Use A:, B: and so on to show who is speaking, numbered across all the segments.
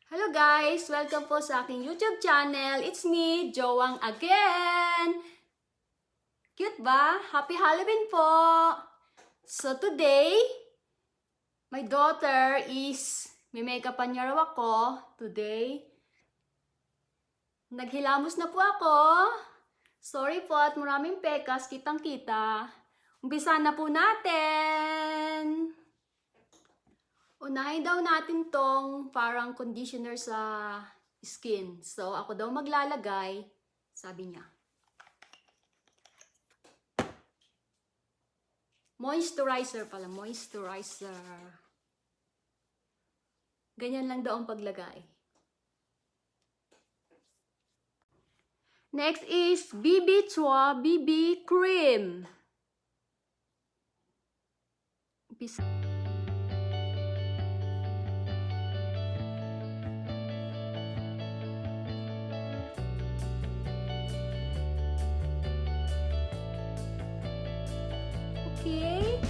A: Hello guys! Welcome po sa aking YouTube channel. It's me, Joang again! Cute ba? Happy Halloween po! So today, my daughter is, may make-upan niya raw ako today. Naghilamos na po ako. Sorry po at maraming pekas, kitang-kita. Umpisa na po natin! Unahin daw natin tong parang conditioner sa skin. So, ako daw maglalagay, sabi niya. Moisturizer pala, moisturizer. Ganyan lang daw ang paglagay. Next is BB cream. Okay.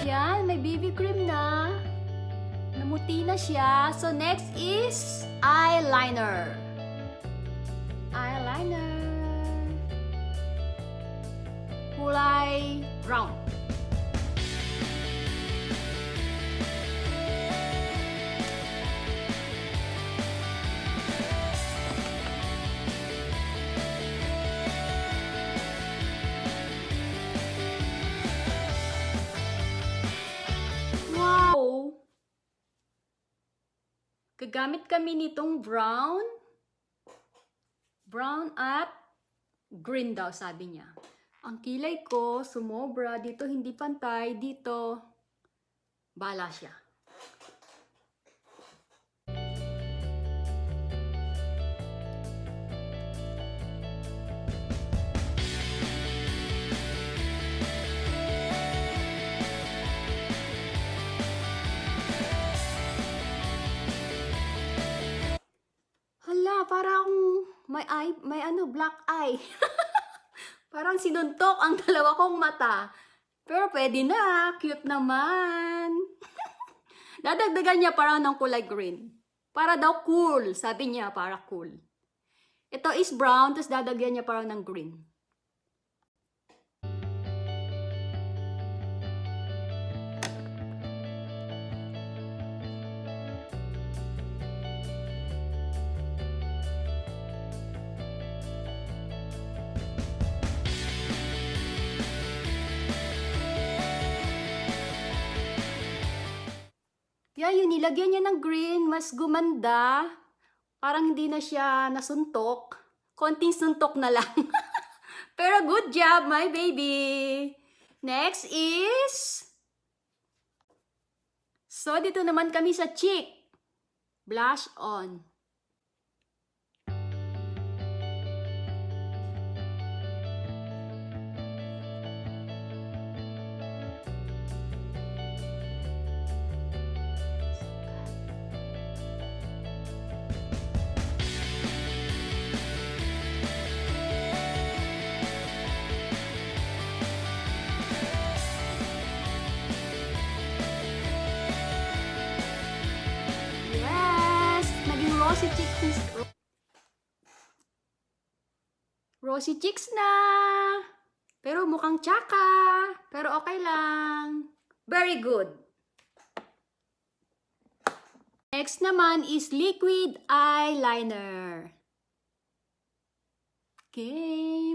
A: Yan, may BB cream na. Namuti na siya. So next is eyeliner. Eyeliner. Kulay brown. Gagamit kami nitong brown at green daw, sabi niya. Ang kilay ko, sumobra. Dito hindi pantay. Dito, bala siya. Parang may black eye. Parang sinuntok ang dalawa kong mata. Pero pwede na, cute naman. Dadagdagan niya parang ng kulay green. Para daw cool, sabi niya, para cool. Ito is brown, tapos dadagyan niya parang ng green. Yan, yun, nilagyan niya ng green, mas gumanda. Parang hindi na siya nasuntok. Konting suntok na lang. Pero good job, my baby! Next is... So, dito naman kami sa cheek. Blush on. Rosy cheeks na! Pero mukhang tsaka. Pero okay lang. Very good. Next naman is liquid eyeliner. Okay.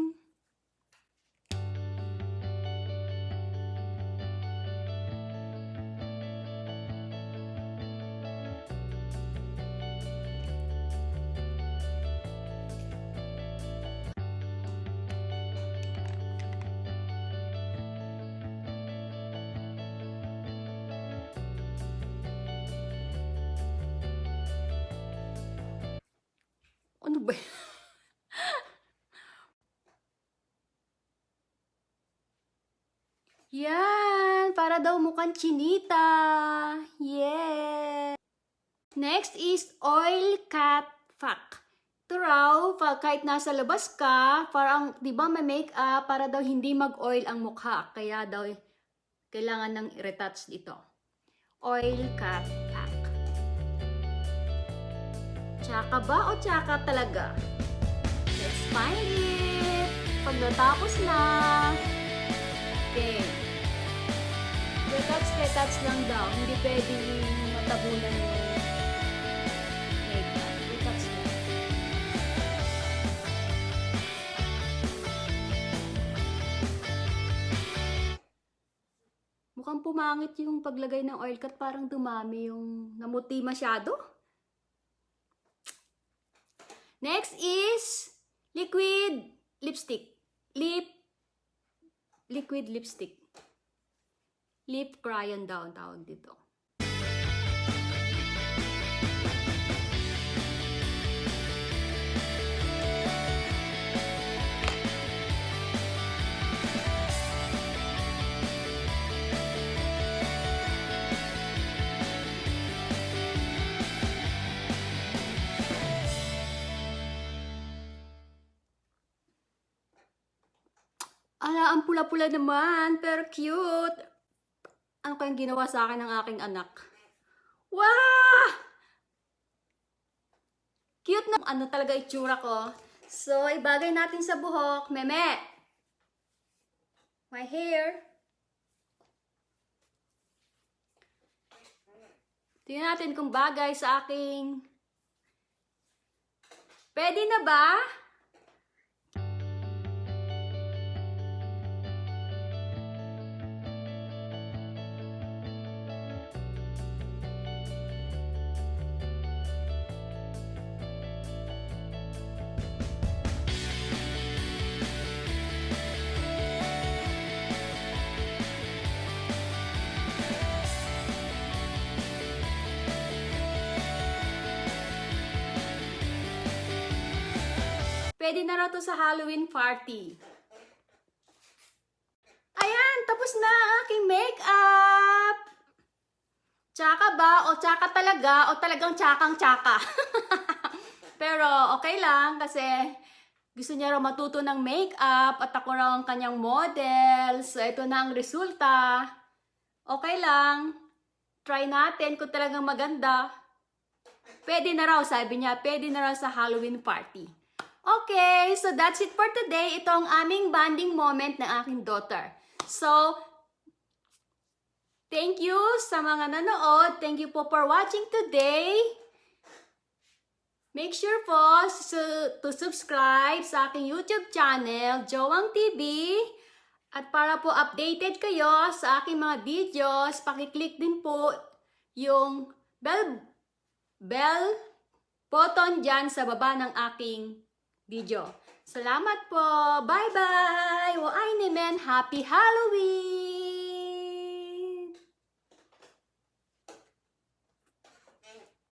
A: Ano ba? Yan, para daw mukhang chinita. Yeah. Next is oil cat pack. Ito raw, kahit nasa labas ka, parang, di ba may makeup, para daw hindi mag-oil ang mukha. Kaya daw, kailangan ng retouch dito. Oil cut pack. Tsaka ba o tsaka talaga? Let's find it! Pag natapos na, okay. Retouch lang daw. Hindi pwedeng matabunan yung makeup. Retouch lang. Mukhang pumangit yung paglagay ng oil cut. Parang dumami yung namuti masyado. Next is liquid lipstick. Liquid lipstick. Lip crayon daw ang tawag dito. Ala, ang pula-pula naman, pero cute. Ano kayang ginawa sa akin ng aking anak? Wow! Cute na. Ano talaga itsura ko. So, ibagay natin sa buhok. Meme! My hair. Tingnan natin kung bagay sa aking... Pwede na ba? Pwede na raw to sa Halloween party. Ayan, tapos na ang aking makeup. Tsaka ba? O tsaka talaga? O talagang tsakang-tsaka? Pero okay lang kasi gusto niya raw matuto ng makeup at ako raw ang kanyang model. So ito na ang resulta. Okay lang. Try natin kung talagang maganda. Pwede na raw, sabi niya. Pwede na raw sa Halloween party. Okay, so that's it for today. Ito ang aming bonding moment ng aking daughter. So, thank you sa mga nanood. Thank you po for watching today. Make sure po to subscribe sa aking YouTube channel, Joang TV. At para po updated kayo sa aking mga videos, pakiclick din po yung bell button dyan sa baba ng aking video. Salamat po. Bye-bye. Happy Halloween.